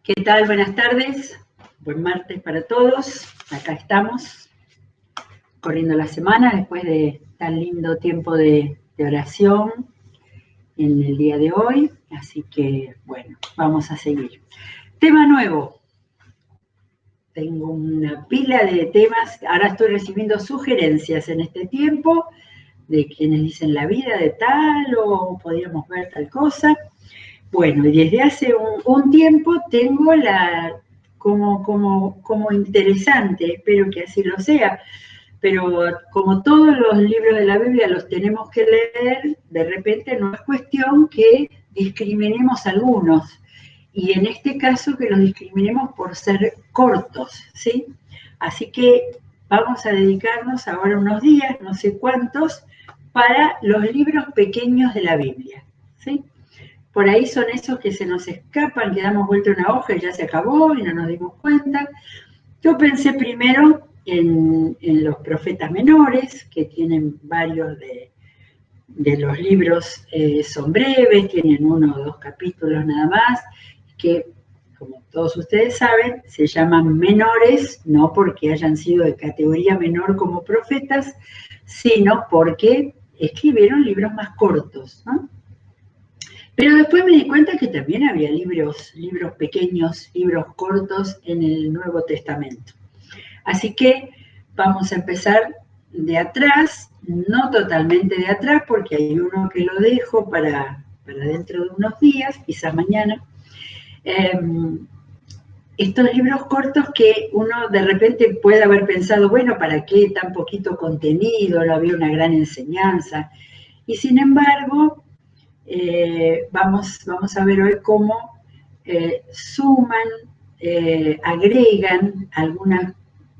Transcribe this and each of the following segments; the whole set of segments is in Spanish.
¿Qué tal? Buenas tardes. Buen martes para todos. Acá estamos, corriendo la semana después de tan lindo tiempo de oración en el día de hoy. Así que, bueno, vamos a seguir. Tema nuevo. Tengo una pila de temas. Ahora estoy recibiendo sugerencias en este tiempo de quienes dicen la vida de tal o podríamos ver tal cosa. Bueno, y desde hace un tiempo tengo como interesante, espero que así lo sea, pero como todos los libros de la Biblia los tenemos que leer, de repente no es cuestión que discriminemos algunos, y en este caso que los discriminemos por ser cortos, ¿sí? Así que vamos a dedicarnos ahora unos días, no sé cuántos, para los libros pequeños de la Biblia, ¿sí? Por ahí son esos que se nos escapan, que damos vuelta a una hoja y ya se acabó y no nos dimos cuenta. Yo pensé primero en los profetas menores, que tienen varios de los libros, son breves, tienen 1 o 2 capítulos nada más, que como todos ustedes saben, se llaman menores, no porque hayan sido de categoría menor como profetas, sino porque escribieron libros más cortos, ¿no? Pero después me di cuenta que también había libros pequeños, libros cortos en el Nuevo Testamento. Así que vamos a empezar de atrás, no totalmente de atrás, porque hay uno que lo dejo para dentro de unos días, quizás mañana. Estos libros cortos que uno de repente puede haber pensado, bueno, ¿para qué tan poquito contenido? No había una gran enseñanza. Y sin embargo, vamos a ver hoy cómo suman, agregan algunas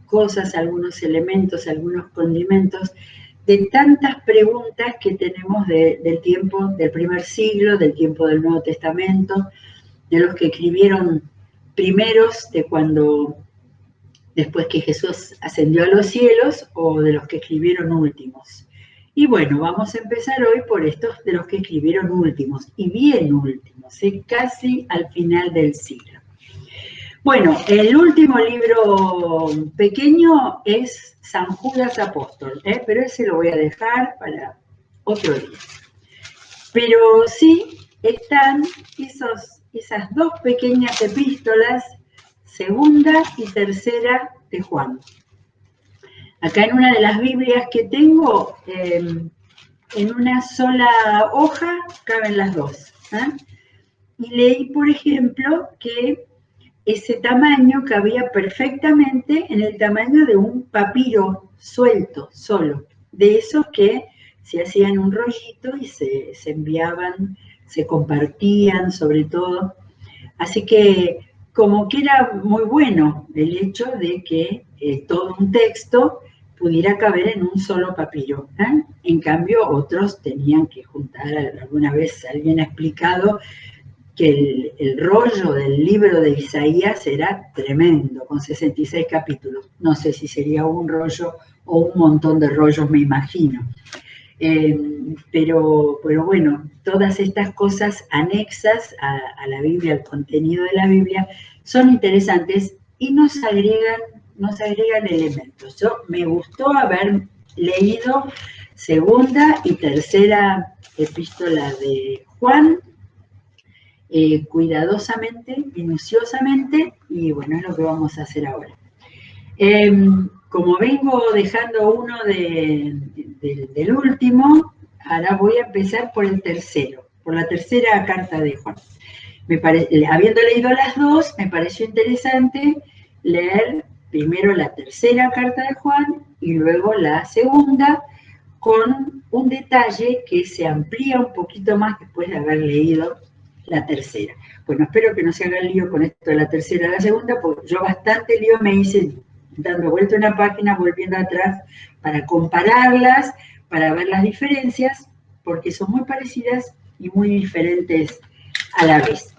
cosas, algunos elementos, algunos condimentos de tantas preguntas que tenemos del tiempo del primer siglo, del tiempo del Nuevo Testamento, de los que escribieron primeros, de cuando después que Jesús ascendió a los cielos, o de los que escribieron últimos. Y bueno, vamos a empezar hoy por estos de los que escribieron últimos, y bien últimos, casi al final del siglo. Bueno, el último libro pequeño es San Judas Apóstol, pero ese lo voy a dejar para otro día. Pero sí están esas 2 pequeñas epístolas, segunda y tercera de Juan. Acá en una de las Biblias que tengo, en una sola hoja caben las 2. Y leí, por ejemplo, que ese tamaño cabía perfectamente en el tamaño de un papiro suelto, solo. De esos que se hacían un rollito y se enviaban, se compartían sobre todo. Así que como que era muy bueno el hecho de que todo un texto pudiera caber en un solo papiro. En cambio, otros tenían que juntar, alguna vez alguien ha explicado que el rollo del libro de Isaías era tremendo, con 66 capítulos. No sé si sería un rollo o un montón de rollos, me imagino. Pero bueno, todas estas cosas anexas a la Biblia, al contenido de la Biblia, son interesantes y nos agregan elementos. Me gustó haber leído segunda y tercera epístola de Juan, cuidadosamente, minuciosamente, y bueno, es lo que vamos a hacer ahora. Como vengo dejando uno del último, ahora voy a empezar por el tercero, por la tercera carta de Juan. Habiendo leído las 2, me pareció interesante leer primero la tercera carta de Juan y luego la segunda, con un detalle que se amplía un poquito más después de haber leído la tercera. Bueno, espero que no se haga lío con esto de la tercera y la segunda, porque yo bastante lío me hice dando vuelta a una página, volviendo atrás, para compararlas, para ver las diferencias, porque son muy parecidas y muy diferentes a la vez.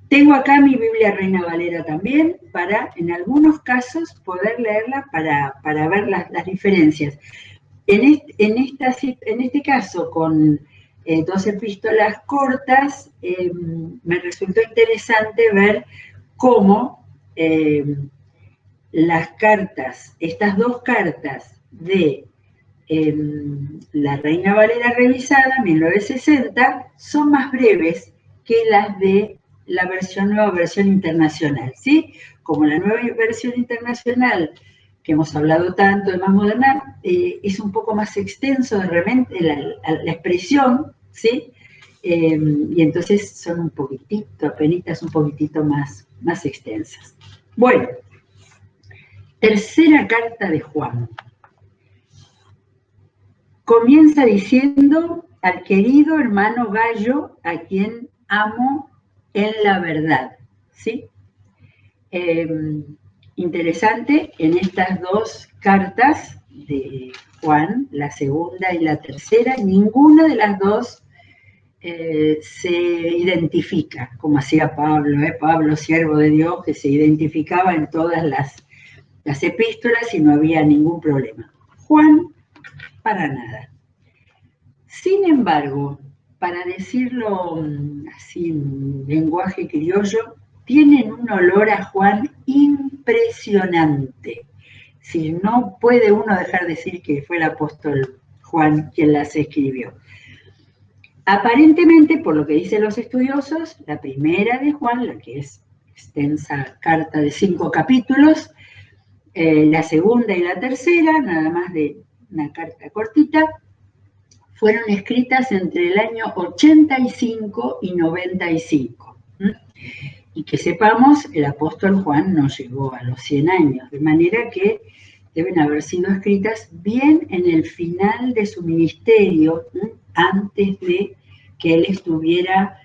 Tengo acá mi Biblia Reina Valera también, para, en algunos casos, poder leerla para ver las diferencias. En este caso, con 2 epístolas cortas, me resultó interesante ver cómo las cartas, estas dos cartas de la Reina Valera revisada, 1960, son más breves que las de la nueva versión internacional, ¿sí? Como la nueva versión internacional, que hemos hablado tanto de más moderna, es un poco más extenso de repente la expresión, ¿sí? Y entonces son un poquitito, apenas un poquitito más extensas. Bueno, tercera carta de Juan. Comienza diciendo: al querido hermano Gallo, a quien amo en la verdad, ¿sí? Interesante, en estas dos cartas de Juan, la segunda y la tercera, ninguna de las dos se identifica, como hacía Pablo, siervo de Dios, que se identificaba en todas las epístolas y no había ningún problema. Juan, para nada. Sin embargo, para decirlo así en lenguaje criollo, tienen un olor a Juan impresionante. Si no puede uno dejar de decir que fue el apóstol Juan quien las escribió. Aparentemente, por lo que dicen los estudiosos, la primera de Juan, la que es extensa carta de 5 capítulos, la segunda y la tercera, nada más de una carta cortita, fueron escritas entre el año 85 y 95. Y que sepamos, el apóstol Juan no llegó a los 100 años, de manera que deben haber sido escritas bien en el final de su ministerio, antes de que él estuviera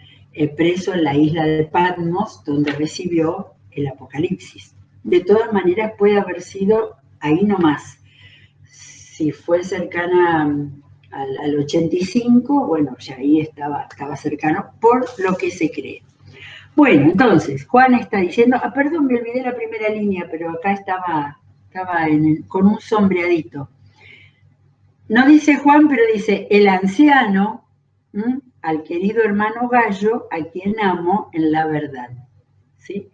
preso en la isla de Patmos, donde recibió el Apocalipsis. De todas maneras, puede haber sido ahí nomás. Si fue cercana al 85, bueno, ya ahí estaba cercano, por lo que se cree. Bueno, entonces, Juan está diciendo, perdón, me olvidé la primera línea, pero acá estaba con un sombreadito. No dice Juan, pero dice, el anciano, al querido hermano Gallo, a quien amo en la verdad. ¿Sí?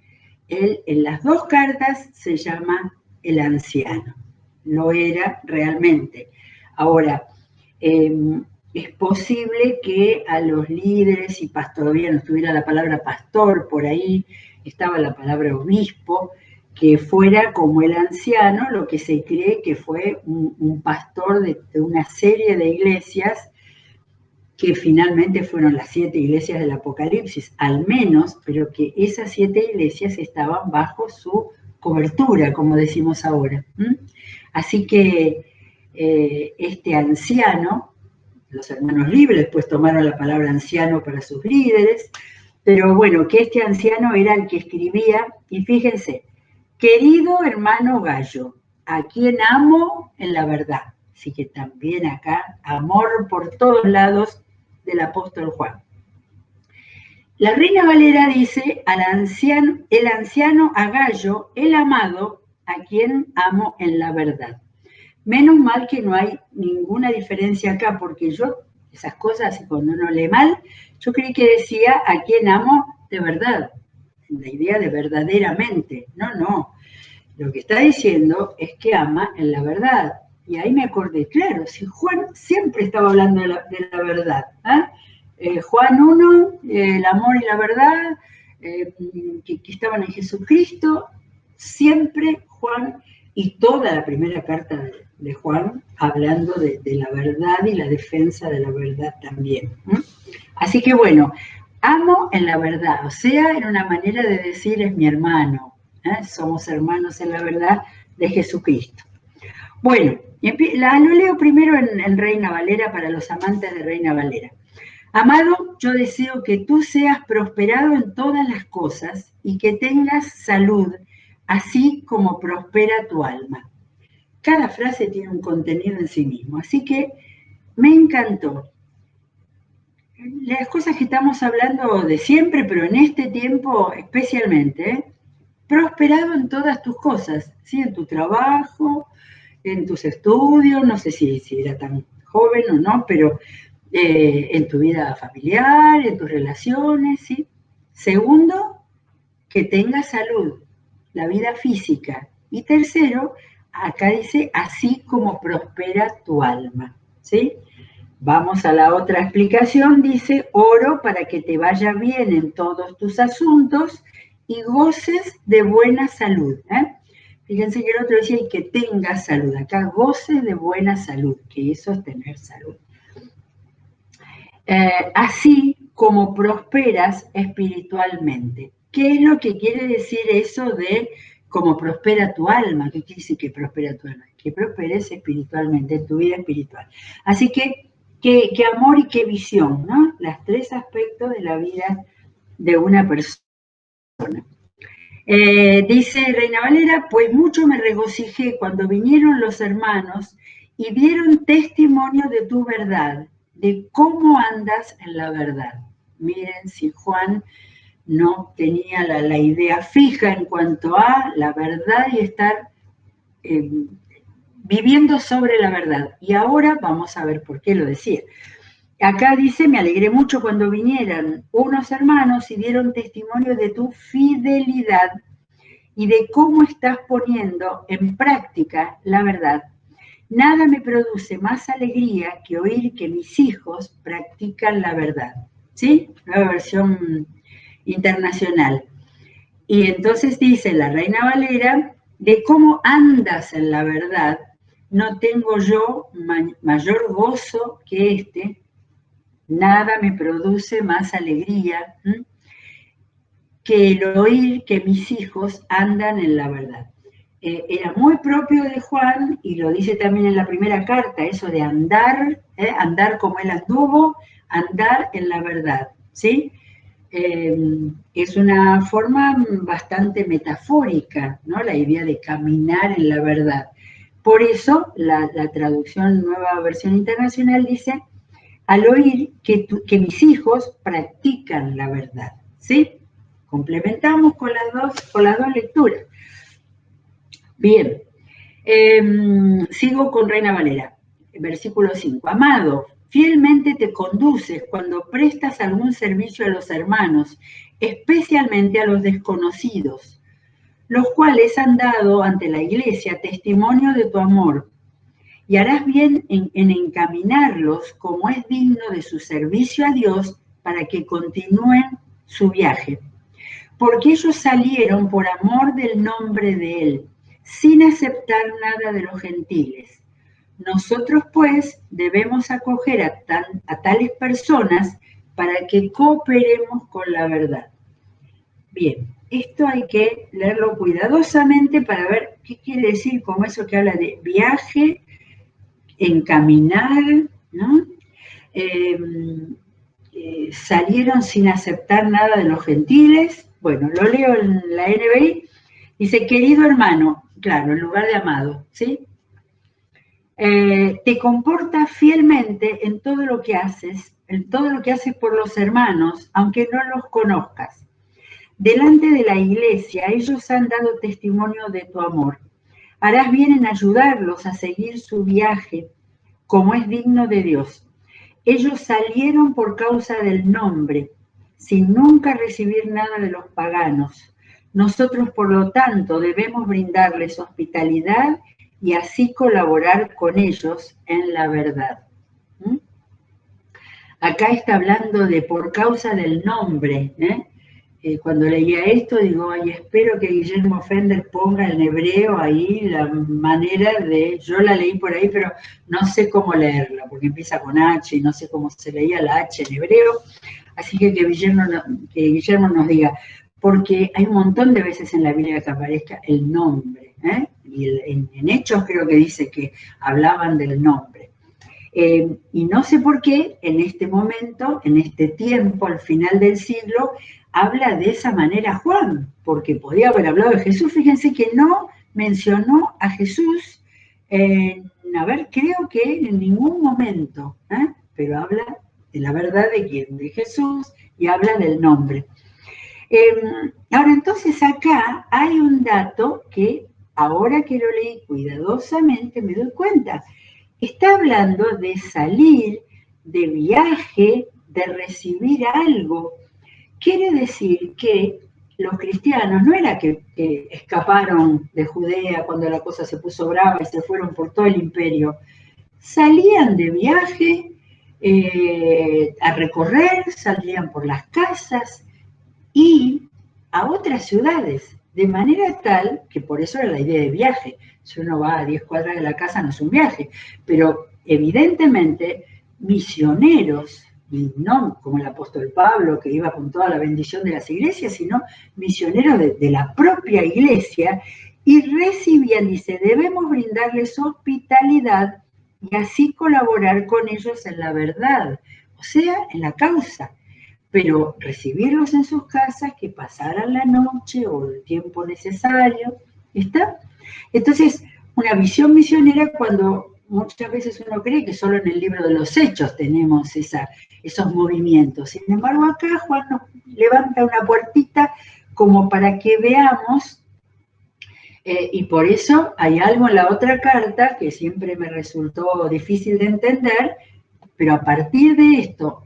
Él en las dos cartas se llama el anciano. Lo era realmente. Ahora, es posible que a los líderes y todavía no estuviera la palabra pastor por ahí, estaba la palabra obispo, que fuera como el anciano, lo que se cree que fue un pastor de una serie de iglesias, que finalmente fueron las 7 iglesias del Apocalipsis, al menos, pero que esas 7 iglesias estaban bajo su cobertura, como decimos ahora. Así que este anciano, los hermanos libres después tomaron la palabra anciano para sus líderes, pero bueno, que este anciano era el que escribía, y fíjense, querido hermano Gallo, a quien amo en la verdad. Así que también acá, amor por todos lados del apóstol Juan. La Reina Valera dice, el anciano a Gallo, el amado, a quien amo en la verdad. Menos mal que no hay ninguna diferencia acá, porque yo, esas cosas, cuando uno lee mal, yo creí que decía a quien amo de verdad, la idea de verdaderamente. No. Lo que está diciendo es que ama en la verdad. Y ahí me acordé, claro, si Juan siempre estaba hablando de la verdad. Juan 1, el amor y la verdad, que estaban en Jesucristo, siempre Juan, y toda la primera carta de Juan, hablando de la verdad y la defensa de la verdad también. Así que bueno, amo en la verdad, o sea, en una manera de decir es mi hermano. Somos hermanos en la verdad de Jesucristo. Bueno, lo leo primero en Reina Valera para los amantes de Reina Valera. Amado, yo deseo que tú seas prosperado en todas las cosas y que tengas salud, así como prospera tu alma. Cada frase tiene un contenido en sí mismo, así que me encantó. Las cosas que estamos hablando de siempre, pero en este tiempo especialmente, prosperado en todas tus cosas, ¿sí? En tu trabajo, en tus estudios, no sé si era tan joven o no, pero en tu vida familiar, en tus relaciones, ¿sí? Segundo, que tenga salud, la vida física. Y tercero, acá dice, así como prospera tu alma, ¿sí? Vamos a la otra explicación, dice, oro para que te vaya bien en todos tus asuntos y goces de buena salud. Fíjense que el otro decía, y que tengas salud. Acá, goces de buena salud, que eso es tener salud. Así como prosperas espiritualmente. ¿Qué es lo que quiere decir eso de cómo prospera tu alma? ¿Qué quiere decir que prospera tu alma? Que prosperes espiritualmente, en tu vida espiritual. Así que, qué amor y qué visión, ¿no? Los tres aspectos de la vida de una persona. Dice Reina Valera, pues mucho me regocijé cuando vinieron los hermanos y dieron testimonio de tu verdad, de cómo andas en la verdad. Miren si Juan no tenía la idea fija en cuanto a la verdad y estar viviendo sobre la verdad. Y ahora vamos a ver por qué lo decía. Acá dice, me alegré mucho cuando vinieran unos hermanos y dieron testimonio de tu fidelidad y de cómo estás poniendo en práctica la verdad. Nada me produce más alegría que oír que mis hijos practican la verdad. ¿Sí? Nueva versión internacional. Y entonces dice la Reina Valera, de cómo andas en la verdad, no tengo yo mayor gozo que este, nada me produce más alegría que el oír que mis hijos andan en la verdad. Era muy propio de Juan, y lo dice también en la primera carta, eso de andar, andar como él anduvo, andar en la verdad, ¿sí? Es una forma bastante metafórica, ¿no? La idea de caminar en la verdad. Por eso la traducción Nueva Versión Internacional dice, al oír que mis hijos practican la verdad, ¿sí? Complementamos con las dos lecturas. Bien, sigo con Reina Valera, versículo 5. Amado, fielmente te conduces cuando prestas algún servicio a los hermanos, especialmente a los desconocidos, los cuales han dado ante la iglesia testimonio de tu amor, y harás bien en encaminarlos como es digno de su servicio a Dios para que continúen su viaje. Porque ellos salieron por amor del nombre de Él, sin aceptar nada de los gentiles. Nosotros, pues, debemos acoger a tales personas para que cooperemos con la verdad. Bien, esto hay que leerlo cuidadosamente para ver qué quiere decir como eso que habla de viaje, encaminar, ¿no? Salieron sin aceptar nada de los gentiles. Bueno, lo leo en la NBI. Dice, querido hermano, claro, en lugar de amado, ¿sí? Te comportas fielmente en todo lo que haces por los hermanos, aunque no los conozcas. Delante de la iglesia, ellos han dado testimonio de tu amor. Harás bien en ayudarlos a seguir su viaje, como es digno de Dios. Ellos salieron por causa del nombre, sin nunca recibir nada de los paganos. Nosotros, por lo tanto, debemos brindarles hospitalidad y así colaborar con ellos en la verdad. Acá está hablando de por causa del nombre. Cuando leía esto, digo, ay, espero que Guillermo Fender ponga en hebreo ahí la manera de, yo la leí por ahí, pero no sé cómo leerla, porque empieza con H y no sé cómo se leía la H en hebreo, así que Guillermo nos diga, porque hay un montón de veces en la Biblia que aparezca el nombre, y en Hechos creo que dice que hablaban del nombre. Y no sé por qué en este momento, en este tiempo, al final del siglo, habla de esa manera Juan, porque podía haber hablado de Jesús. Fíjense que no mencionó a Jesús, creo que en ningún momento, pero habla de la verdad de quién, de Jesús, y habla del nombre. Ahora, entonces acá hay un dato que ahora que lo leí cuidadosamente me doy cuenta. Está hablando de salir, de viaje, de recibir algo. Quiere decir que los cristianos no era que escaparon de Judea cuando la cosa se puso brava y se fueron por todo el imperio. Salían de viaje a recorrer, salían por las casas y a otras ciudades, de manera tal que por eso era la idea de viaje. Si uno va a 10 cuadras de la casa no es un viaje, pero evidentemente misioneros, y no como el apóstol Pablo que iba con toda la bendición de las iglesias, sino misioneros de la propia iglesia, y recibían, dice, debemos brindarles hospitalidad y así colaborar con ellos en la verdad, o sea, en la causa. Pero recibirlos en sus casas, que pasaran la noche o el tiempo necesario, ¿está? Entonces, una visión misionera cuando muchas veces uno cree que solo en el libro de los Hechos tenemos esos movimientos. Sin embargo, acá Juan nos levanta una puertita como para que veamos, y por eso hay algo en la otra carta que siempre me resultó difícil de entender, pero a partir de esto,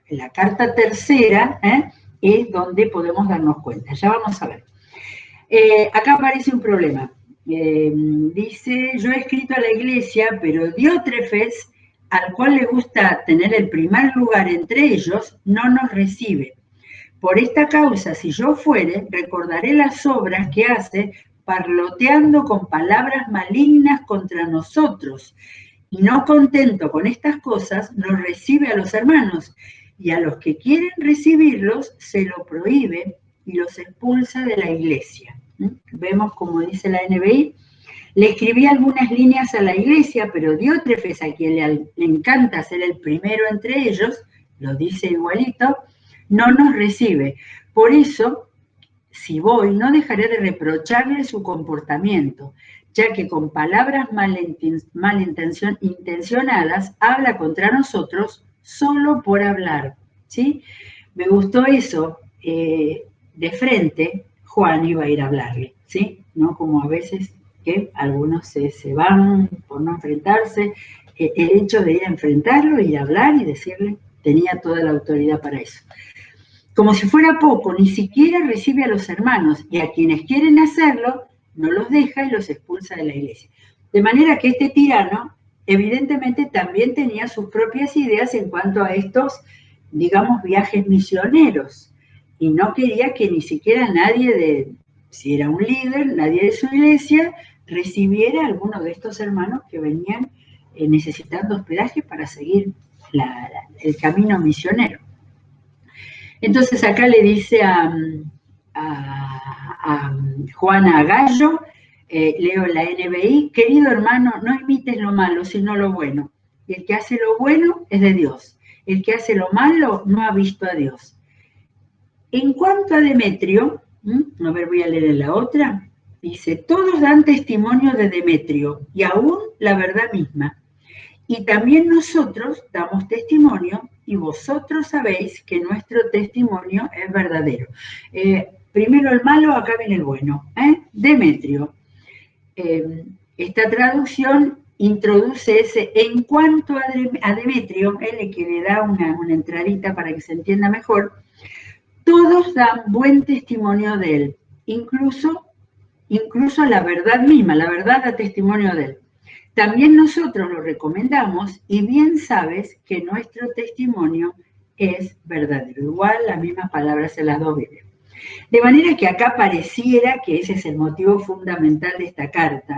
en la carta tercera, es donde podemos darnos cuenta. Ya vamos a ver. Acá aparece un problema. Dice, yo he escrito a la iglesia, pero Diótrefes, al cual le gusta tener el primer lugar entre ellos, no nos recibe. Por esta causa, si yo fuere, recordaré las obras que hace parloteando con palabras malignas contra nosotros. Y no contento con estas cosas, nos recibe a los hermanos, y a los que quieren recibirlos se lo prohíbe y los expulsa de la iglesia. Vemos como dice la NBI, le escribí algunas líneas a la iglesia, pero Diótrefes, a quien le encanta ser el primero entre ellos, lo dice igualito, no nos recibe. Por eso, si voy, no dejaré de reprocharle su comportamiento, ya que con palabras malintencionadas habla contra nosotros solo por hablar, ¿sí? Me gustó eso, de frente Juan iba a ir a hablarle, ¿sí? No como a veces que algunos se van por no enfrentarse, el hecho de ir a enfrentarlo, ir a hablar y decirle, tenía toda la autoridad para eso. Como si fuera poco, ni siquiera recibe a los hermanos, y a quienes quieren hacerlo, no los deja y los expulsa de la iglesia. De manera que este tirano, evidentemente, también tenía sus propias ideas en cuanto a estos, digamos, viajes misioneros, y no quería que ni siquiera nadie si era un líder, nadie de su iglesia, recibiera a alguno de estos hermanos que venían necesitando hospedaje para seguir el camino misionero. Entonces acá le dice a Juana Gallo, leo la NBI, querido hermano, no imites lo malo, sino lo bueno. Y el que hace lo bueno es de Dios. El que hace lo malo no ha visto a Dios. En cuanto a Demetrio, a ver, voy a leer la otra, dice, todos dan testimonio de Demetrio y aún la verdad misma. Y también nosotros damos testimonio y vosotros sabéis que nuestro testimonio es verdadero. Primero el malo, acá viene el bueno. Demetrio. Esta traducción introduce ese en cuanto a Demetrio, que le da una entradita para que se entienda mejor. Todos dan buen testimonio de él, incluso la verdad misma, la verdad da testimonio de él. También nosotros lo recomendamos y bien sabes que nuestro testimonio es verdadero. Igual las mismas palabras en las dos Biblias. De manera que acá pareciera que ese es el motivo fundamental de esta carta,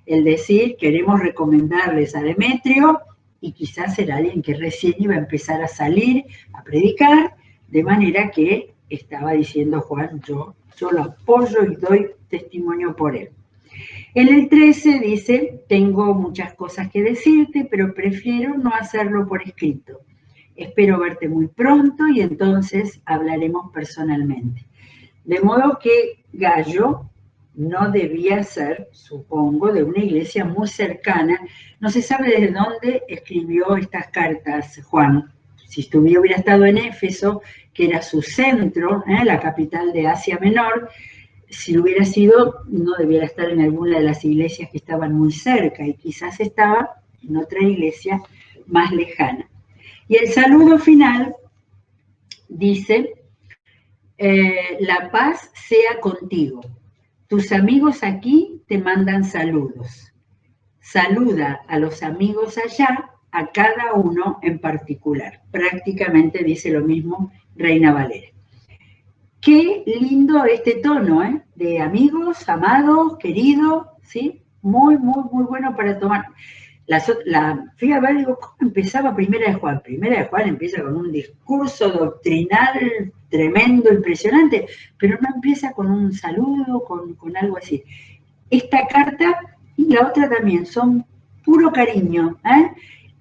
el decir, queremos recomendarles a Demetrio y quizás era alguien que recién iba a empezar a salir a predicar, de manera que estaba diciendo Juan, yo lo apoyo y doy testimonio por él. En el 13 dice, tengo muchas cosas que decirte, pero prefiero no hacerlo por escrito. Espero verte muy pronto y entonces hablaremos personalmente. De modo que Gallo no debía ser, supongo, de una iglesia muy cercana. No se sabe desde dónde escribió estas cartas Juan. Si hubiera estado en Éfeso, que era su centro, la capital de Asia Menor, si hubiera sido, no debiera estar en alguna de las iglesias que estaban muy cerca y quizás estaba en otra iglesia más lejana. Y el saludo final dice, La paz sea contigo. Tus amigos aquí te mandan saludos. Saluda a los amigos allá, a cada uno en particular. Prácticamente dice lo mismo Reina Valera. Qué lindo este tono, ¿eh? De amigos, amados, queridos, ¿sí? Muy, muy, muy bueno para tomar. Fui a ver, digo, ¿cómo empezaba Primera de Juan? Primera de Juan empieza con un discurso doctrinal tremendo, impresionante, pero no empieza con un saludo, con algo así. Esta carta y la otra también son puro cariño, ¿eh?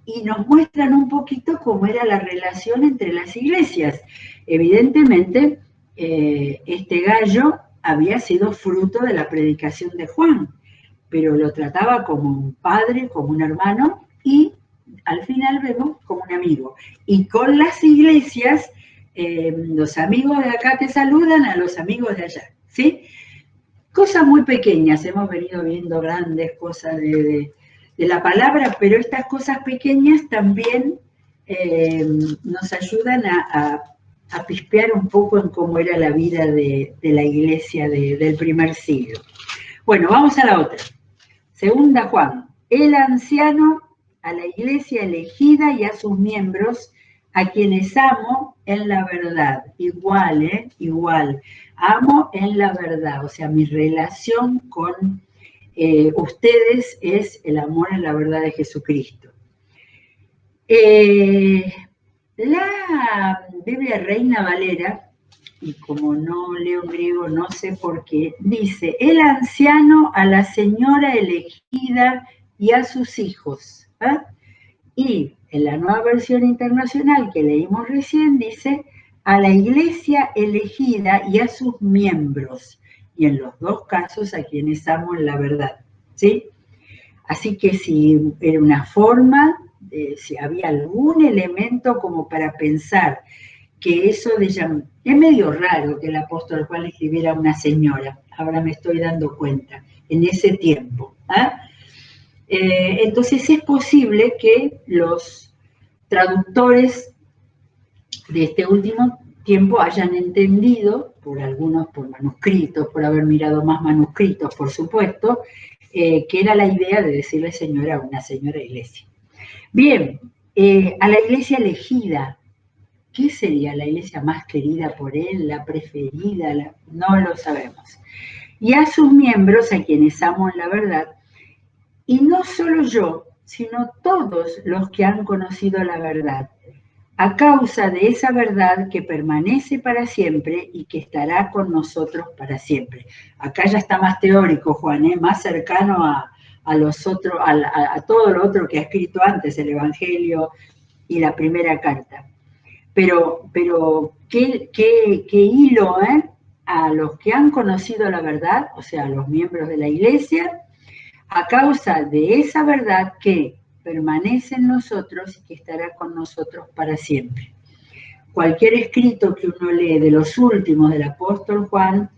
Y nos muestran un poquito cómo era la relación entre las iglesias. Evidentemente, este gallo había sido fruto de la predicación de Juan, pero lo trataba como un padre, como un hermano, y al final vemos como un amigo. Y con las iglesias, los amigos de acá te saludan a los amigos de allá, ¿sí? Cosas muy pequeñas, hemos venido viendo grandes cosas de la palabra, pero estas cosas pequeñas también nos ayudan a pispear un poco en cómo era la vida de la iglesia del primer siglo. Bueno, vamos a la otra. Segunda Juan, el anciano a la iglesia elegida y a sus miembros, a quienes amo en la verdad. Igual, igual. Amo en la verdad, o sea, mi relación con ustedes es el amor en la verdad de Jesucristo. La Biblia Reina Valera, y como no leo griego, no sé por qué, dice, el anciano a la señora elegida y a sus hijos. ¿Eh? Y en la nueva versión internacional que leímos recién dice, a la iglesia elegida y a sus miembros. Y en los dos casos a quienes amo en la verdad. ¿Sí? Así que si era una forma, si había algún elemento como para pensar que eso de llamar, es medio raro que el apóstol Juan escribiera a una señora, ahora me estoy dando cuenta, en ese tiempo. Entonces es posible que los traductores de este último tiempo hayan entendido, por algunos por manuscritos, por haber mirado más manuscritos, por supuesto, que era la idea de decirle señora a una señora iglesia. Bien, a la iglesia elegida, ¿qué sería la iglesia más querida por él, la preferida? No lo sabemos. Y a sus miembros, a quienes amo en la verdad, y no solo yo, sino todos los que han conocido la verdad, a causa de esa verdad que permanece para siempre y que estará con nosotros para siempre. Acá ya está más teórico, Juan, más cercano a los otros, a todo lo otro que ha escrito antes, el Evangelio y la primera carta. Pero qué hilo, a los que han conocido la verdad, o sea, a los miembros de la iglesia, a causa de esa verdad que permanece en nosotros y que estará con nosotros para siempre. Cualquier escrito que uno lee de los últimos del apóstol Juan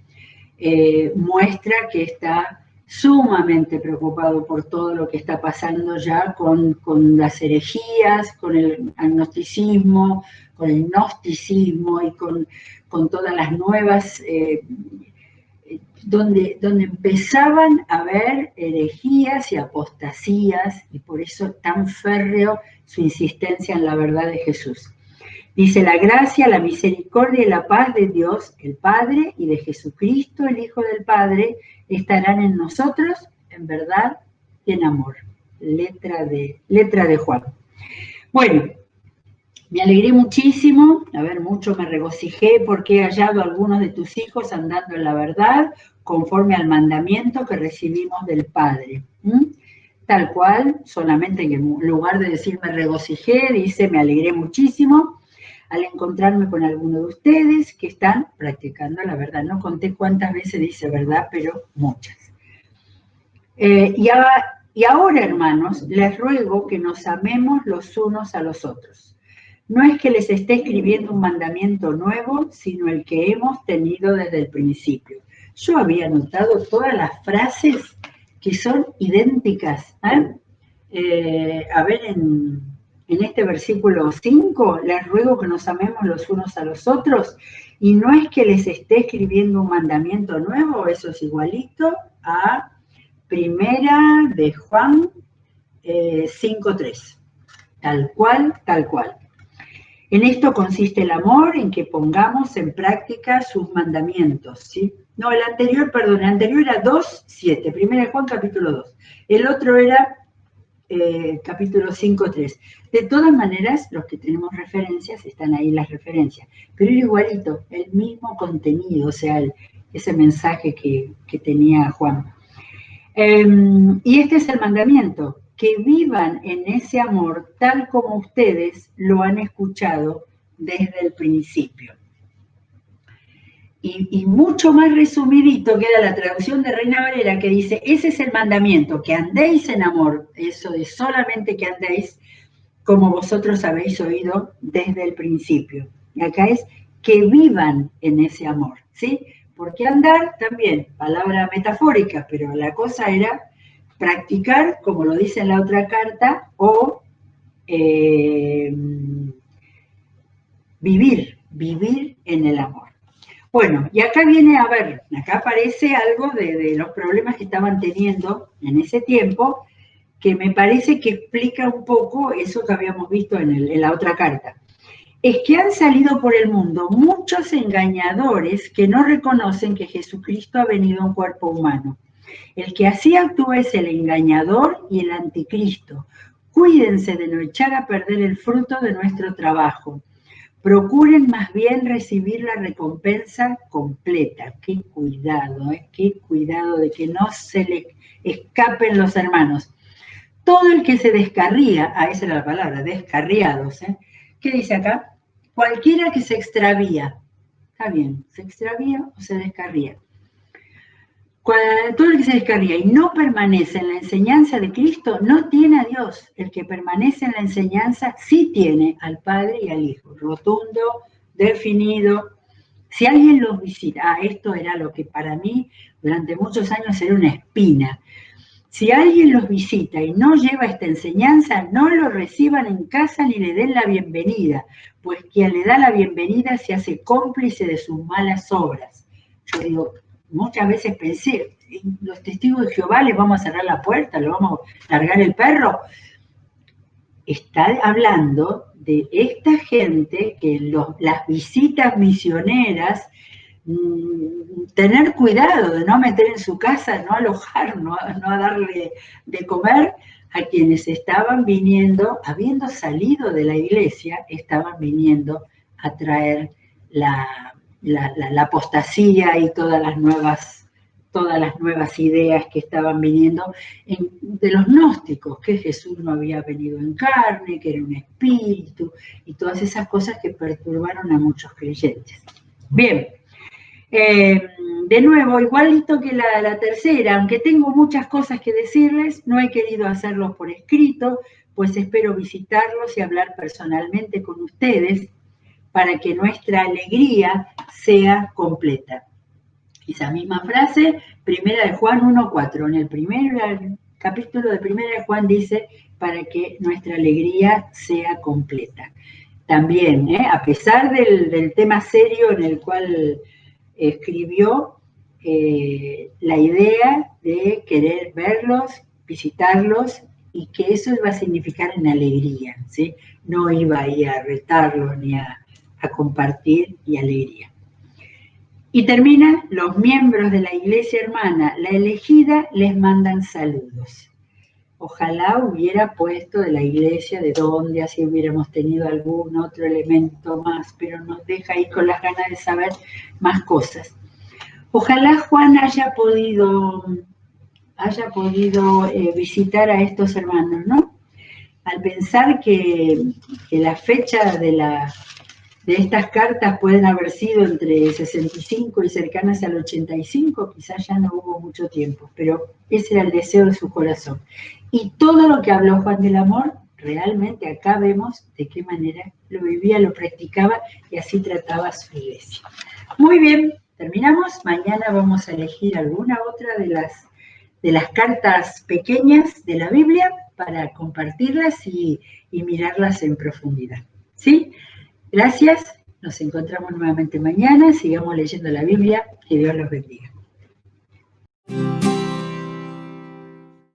muestra que está sumamente preocupado por todo lo que está pasando ya con las herejías, con el agnosticismo, con el gnosticismo y con todas las nuevas, donde empezaban a haber herejías y apostasías, y por eso tan férreo su insistencia en la verdad de Jesús. Dice, la gracia, la misericordia y la paz de Dios, el Padre, y de Jesucristo, el Hijo del Padre, estarán en nosotros, en verdad y en amor. Letra de Juan. Bueno, me alegré muchísimo, mucho me regocijé porque he hallado a algunos de tus hijos andando en la verdad, conforme al mandamiento que recibimos del Padre. Tal cual, solamente que en lugar de decir me regocijé, dice me alegré muchísimo al encontrarme con alguno de ustedes que están practicando la verdad. No conté cuántas veces dice verdad, pero muchas. Y ahora, hermanos, les ruego que nos amemos los unos a los otros. No es que les esté escribiendo un mandamiento nuevo, sino el que hemos tenido desde el principio. Yo había notado todas las frases que son idénticas. A ver, en este versículo 5, les ruego que nos amemos los unos a los otros. Y no es que les esté escribiendo un mandamiento nuevo, eso es igualito a Primera de Juan 5:3. Tal cual, tal cual. En esto consiste el amor, en que pongamos en práctica sus mandamientos, ¿sí? No, el anterior era 2:7, Primera de Juan capítulo 2. El otro era capítulo 5:3. De todas maneras, los que tenemos referencias, están ahí las referencias, pero era igualito, el mismo contenido, o sea, ese mensaje que tenía Juan. Y este es el mandamiento, que vivan en ese amor tal como ustedes lo han escuchado desde el principio. Y mucho más resumidito queda la traducción de Reina Valera, que dice, ese es el mandamiento, que andéis en amor, eso de solamente que andéis como vosotros habéis oído desde el principio. Y acá es que vivan en ese amor, ¿sí? Porque andar también, palabra metafórica, pero la cosa era practicar, como lo dice en la otra carta, o vivir en el amor. Bueno, y acá viene a ver, acá aparece algo de los problemas que estaban teniendo en ese tiempo, que me parece que explica un poco eso que habíamos visto en la otra carta. Es que han salido por el mundo muchos engañadores que no reconocen que Jesucristo ha venido en cuerpo humano. El que así actúa es el engañador y el anticristo. Cuídense de no echar a perder el fruto de nuestro trabajo. Procuren más bien recibir la recompensa completa. Qué cuidado de que no se le escapen los hermanos. Todo el que se descarría, esa era la palabra, descarriados, ¿qué dice acá? Cualquiera que se extravía, está bien, se extravía o se descarría. Todo el que se descarría y no permanece en la enseñanza de Cristo no tiene a Dios. El que permanece en la enseñanza sí tiene al Padre y al Hijo. Rotundo, definido. Si alguien los visita, esto era lo que para mí durante muchos años era una espina. Si alguien los visita y no lleva esta enseñanza, no lo reciban en casa ni le den la bienvenida, pues quien le da la bienvenida se hace cómplice de sus malas obras. Yo digo, muchas veces pensé, los testigos de Jehová les vamos a cerrar la puerta, les vamos a largar el perro. Está hablando de esta gente que las visitas misioneras, tener cuidado de no meter en su casa, no alojar, no darle de comer a quienes estaban viniendo, habiendo salido de la iglesia, estaban viniendo a traer la apostasía y todas las nuevas ideas que estaban viniendo de los gnósticos, que Jesús no había venido en carne, que era un espíritu, y todas esas cosas que perturbaron a muchos creyentes. Bien, de nuevo, igualito que la tercera, aunque tengo muchas cosas que decirles, no he querido hacerlos por escrito, pues espero visitarlos y hablar personalmente con ustedes para que nuestra alegría sea completa. Esa misma frase, Primera de Juan 1:4, en el primer capítulo de Primera de Juan dice, para que nuestra alegría sea completa. También, a pesar del tema serio en el cual escribió, la idea de querer verlos, visitarlos, y que eso iba a significar en alegría, ¿sí? No iba a ir a retarlos ni a compartir y alegría. Y termina, los miembros de la iglesia hermana, la elegida, les mandan saludos. Ojalá hubiera puesto de la iglesia de dónde, así hubiéramos tenido algún otro elemento más, pero nos deja ir con las ganas de saber más cosas. Ojalá Juan haya podido visitar a estos hermanos, ¿no? Al pensar que la fecha de estas cartas pueden haber sido entre 65 y cercanas al 85, quizás ya no hubo mucho tiempo, pero ese era el deseo de su corazón. Y todo lo que habló Juan del amor, realmente acá vemos de qué manera lo vivía, lo practicaba y así trataba a su iglesia. Muy bien, terminamos. Mañana vamos a elegir alguna otra de las cartas pequeñas de la Biblia para compartirlas y mirarlas en profundidad. ¿Sí? Gracias. Nos encontramos nuevamente mañana, sigamos leyendo la Biblia, que Dios los bendiga.